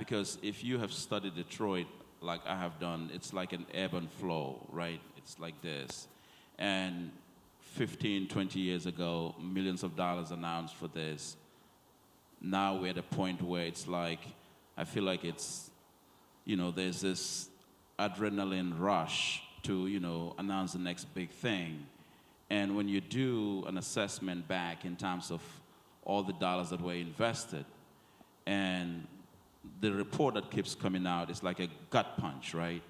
because if you have studied Detroit like I have done, it's like an ebb and flow, right? It's like this. And 15, 20 years ago, millions of dollars announced for this. Now we're at a point where it's like, I feel like it's, there's this adrenaline rush to, announce the next big thing. And when you do an assessment back in terms of all the dollars that were invested, and the report that keeps coming out is like a gut punch, right?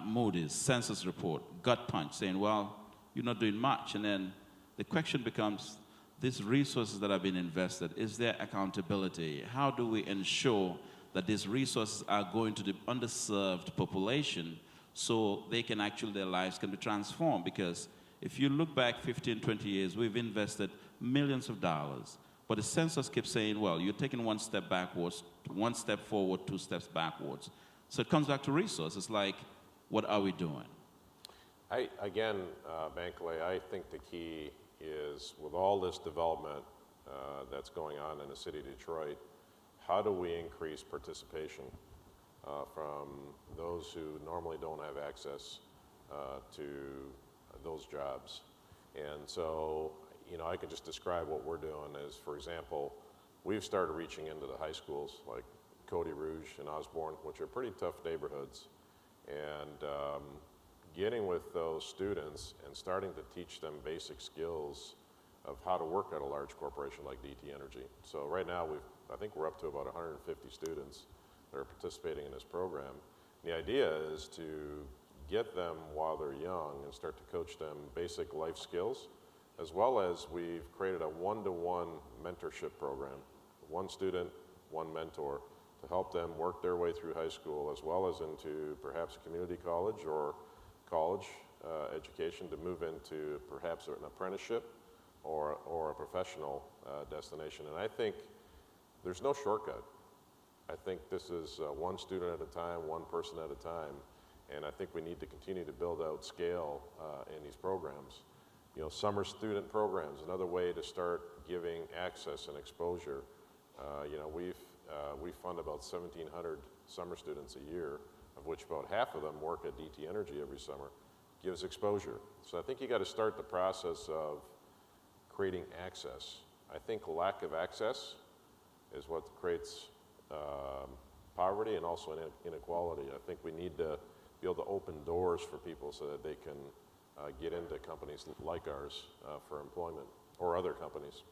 Moody's census report, gut punch, saying, well, you're not doing much. And then the question becomes, these resources that have been invested, is there accountability? How do we ensure that these resources are going to the underserved population so they can actually, their lives can be transformed? Because if you look back 15, 20 years, we've invested millions of dollars. But the census keeps saying, well, you're taking one step backwards, one step forward, two steps backwards. So it comes back to resources, like, what are we doing? Bankley, I think the key is with all this development that's going on in the city of Detroit, how do we increase participation from those who normally don't have access to those jobs? And so, I could just describe what we're doing is, for example, we've started reaching into the high schools like Cody Rouge and Osborne, which are pretty tough neighborhoods, and getting with those students and starting to teach them basic skills of how to work at a large corporation like DT Energy. So right now, I think we're up to about 150 students that are participating in this program. The idea is to get them while they're young and start to coach them basic life skills, as well as we've created a one-to-one mentorship program, one student, one mentor, to help them work their way through high school, as well as into perhaps community college or college education to move into perhaps an apprenticeship or a professional destination. And I think there's no shortcut. I think this is one student at a time, one person at a time, and I think we need to continue to build out scale in these programs. Summer student programs, another way to start giving access and exposure. We fund about 1,700 summer students a year, of which about half of them work at DT Energy every summer, gives exposure. So I think you got to start the process of creating access. I think lack of access is what creates poverty and also inequality. I think we need to be able to open doors for people so that they can get into companies like ours for employment, or other companies.